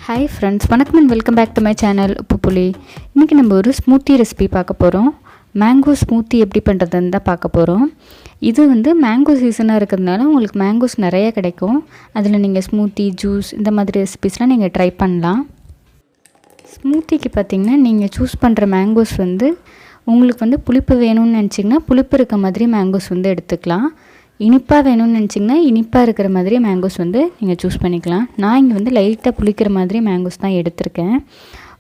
Hi friends, வணக்கம் and welcome back to my channel Puli. இன்னைக்கு நம்ம ஒரு ஸ்மூத்தி ரெசிபி பார்க்க போறோம். மேங்கோ ஸ்மூத்தி எப்படி பண்றதுன்னு தான் பார்க்க போறோம். இது வந்து மேங்கோ சீசனா இருக்கிறதுனால உங்களுக்கு மேங்கோஸ் நிறைய கிடைக்கும். அதில நீங்க ஸ்மூத்தி, ஜூஸ் இந்த மாதிரி ரெசிபீஸ்லாம் நீங்க ட்ரை பண்ணலாம். ஸ்மூத்திக்கு பாத்தீங்கன்னா நீங்க சூஸ் பண்ற மேங்கோஸ் வந்து உங்களுக்கு வந்து புளிப்பு வேணும்னு நினைச்சீங்கன்னா புளிப்பு இருக்க மாதிரி மேங்கோஸ் வந்து எடுத்துக்கலாம். இனிப்பா வேணும்னு நினைச்சீங்கன்னா இனிப்பா இருக்கிற மாதிரி மேங்கோஸ் வந்து நீங்க சூஸ் பண்ணிக்கலாம். நான் இங்க வந்து லைட்டா புளிக்கிற மாதிரி மேங்கோஸ் தான் எடுத்துர்க்கேன்.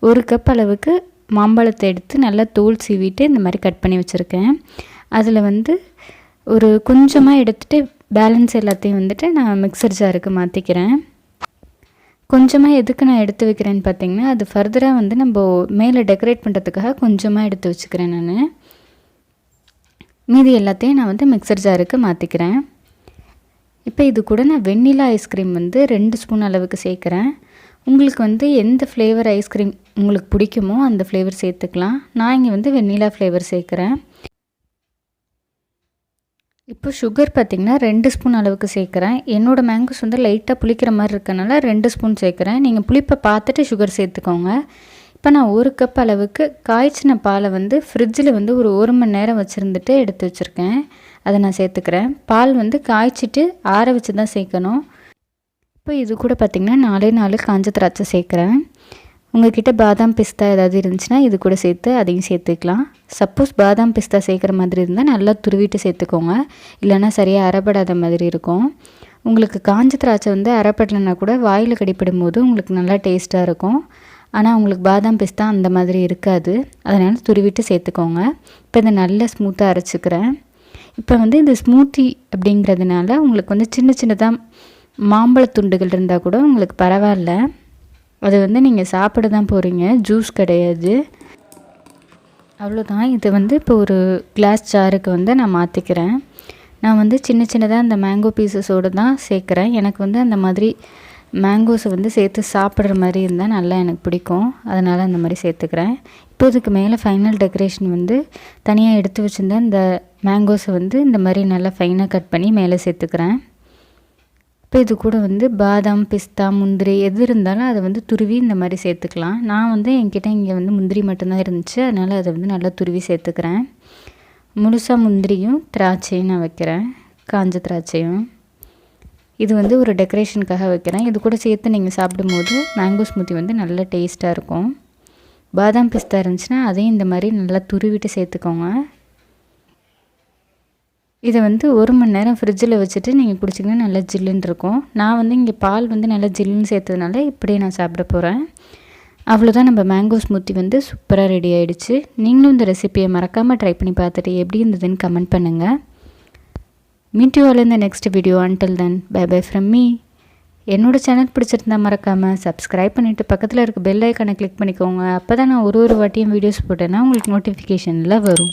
1 கப் அளவுக்கு மாம்பழத்தை எடுத்து நல்லா தோல் சீவிட்டு இந்த மாதிரி கட் பண்ணி வச்சிருக்கேன். அதில் வந்து ஒரு கொஞ்சமா எடுத்துட்டு பேலன்ஸ் எல்லாத்தையும் வந்துட்டு நான் மிக்ஸர் ஜாருக்கு மாற்றிக்கிறேன். கொஞ்சமாக எதுக்கு நான் எடுத்து வைக்கிறேன்னு பார்த்தீங்கன்னா அது ஃபர்தராக வந்து நம்ம மேலே டெக்கரேட் பண்ணுறதுக்காக கொஞ்சமாக எடுத்து வச்சுக்கிறேன் நான். மீதி எல்லாத்தையும் நான் வந்து மிக்ஸர் ஜாருக்கு மாற்றிக்கிறேன். இப்போ இது கூட நான் வெண்ணிலா ஐஸ்கிரீம் வந்து 2 ஸ்பூன் அளவுக்கு சேர்க்குறேன். உங்களுக்கு வந்து எந்த ஃப்ளேவர் ஐஸ்கிரீம் உங்களுக்கு பிடிக்குமோ அந்த ஃப்ளேவர் சேர்த்துக்கலாம். நான் இங்கே வந்து வெண்ணிலா ஃப்ளேவர் சேர்க்குறேன். இப்போ சுகர் பார்த்திங்கன்னா 2 ஸ்பூன் அளவுக்கு சேர்க்குறேன். என்னோடய மேங்கோஸ் வந்து லைட்டாக புளிக்கிற மாதிரி இருக்கனால 2 ஸ்பூன் சேர்க்குறேன். நீங்கள் புளிப்பை பார்த்துட்டு சுகர் சேர்த்துக்கோங்க. இப்போ நான் 1 கப் அளவுக்கு காய்ச்சின பாலை வந்து ஃப்ரிட்ஜில் வந்து ஒரு 1 மணி நேரம் வச்சுருந்துட்டு எடுத்து வச்சுருக்கேன். அதை நான் சேர்த்துக்கிறேன். பால் வந்து காய்ச்சிட்டு ஆற வச்சு தான் சேர்க்கணும். இப்போ இது கூட பார்த்திங்கன்னா 4 காஞ்ச திராட்சை சேர்க்குறேன். உங்கள்கிட்ட பாதாம் பிஸ்தா ஏதாவது இருந்துச்சுன்னா இது கூட சேர்த்து அதையும் சேர்த்துக்கலாம். சப்போஸ் பாதாம் பிஸ்தா சேர்க்குற மாதிரி இருந்தால் நல்லா துருவிட்டு சேர்த்துக்கோங்க. இல்லைன்னா சரியாக அரைப்படாத மாதிரி இருக்கும். உங்களுக்கு காஞ்ச திராட்சை வந்து அரைப்படலைன்னா கூட வாயில் கடிப்படும் போது உங்களுக்கு நல்லா டேஸ்ட்டாக இருக்கும். ஆனால் உங்களுக்கு பாதாம் பிஸ்தா அந்த மாதிரி இருக்காது. அதனால் துருவிட்டு சேர்த்துக்கோங்க. இப்போ இதை நல்லா ஸ்மூத்தாக அரைச்சிக்கிறேன். இப்போ வந்து இந்த ஸ்மூத்தி அப்படிங்கிறதுனால உங்களுக்கு வந்து சின்ன சின்னதாக மாம்பழ துண்டுகள் இருந்தால் கூட உங்களுக்கு பரவாயில்ல. அது வந்து நீங்கள் சாப்பிட தான் போகிறீங்க, ஜூஸ் கிடையாது. அவ்வளோதான். இது வந்து இப்போ ஒரு கிளாஸ் ஜாருக்கு வந்து நான் மாற்றிக்கிறேன். நான் வந்து சின்ன சின்னதாக அந்த மேங்கோ பீசஸோடு தான் சேர்க்குறேன். எனக்கு வந்து அந்த மாதிரி மேங்கோஸை வந்து சேர்த்து சாப்பிட்ற மாதிரி இருந்தால் நல்லா எனக்கு பிடிக்கும். அதனால் அந்த மாதிரி சேர்த்துக்கிறேன். இப்போ இதுக்கு மேலே ஃபைனல் டெக்கரேஷன் வந்து தனியாக எடுத்து வச்சுருந்தேன். இந்த மேங்கோஸை வந்து இந்த மாதிரி நல்லா ஃபைனாக கட் பண்ணி மேலே சேர்த்துக்கிறேன். இப்போ இது கூட வந்து பாதாம், பிஸ்தா, முந்திரி எது இருந்தாலும் அதை வந்து துருவி இந்த மாதிரி சேர்த்துக்கலாம். நான் வந்து என்கிட்ட இங்கே வந்து முந்திரி மட்டும்தான் இருந்துச்சு. அதனால் அதை வந்து நல்லா துருவி சேர்த்துக்கிறேன். முழுசாக முந்திரியும் திராட்சையும் நான் வைக்கிறேன், காஞ்ச திராட்சையும். இது வந்து ஒரு டெக்கரேஷனுக்காக வைக்கிறேன். இது கூட சேர்த்து நீங்கள் சாப்பிடும்போது மேங்கோ ஸ்மூத்தி வந்து நல்ல டேஸ்ட்டாக இருக்கும். பாதாம் பிஸ்தா இருந்துச்சுன்னா அதையும் இந்த மாதிரி நல்லா துருவிட்டு சேர்த்துக்கோங்க. இதை வந்து 1 மணி நேரம் ஃப்ரிட்ஜில் வச்சுட்டு நீங்கள் குடிச்சிங்கன்னா நல்லா ஜில்லுன்னு இருக்கும். நான் வந்து இங்கே பால் வந்து நல்லா ஜில்லுன்னு சேர்த்ததுனால இப்படியே நான் சாப்பிட போகிறேன். அவ்வளோதான், நம்ம மேங்கோ ஸ்மூத்தி வந்து சூப்பராக ரெடி ஆகிடுச்சு. நீங்களும் இந்த ரெசிபியை மறக்காமல் ட்ரை பண்ணி பார்த்துட்டு எப்படி இருந்ததுன்னு கமெண்ட் பண்ணுங்கள். Meet you all in the next video. Until then, bye bye from me. என்னோட சேனல் பிடிச்சிருந்தா மறக்காமல் சப்ஸ்கிரைப் பண்ணிவிட்டு பக்கத்தில் இருக்க பெல் ஐக்கானை கிளிக் பண்ணிக்கோங்க. அப்போ தான் நான் ஒரு வாட்டியும் வீடியோஸ் போட்டேன்னா உங்களுக்கு நோட்டிஃபிகேஷனில் வரும்.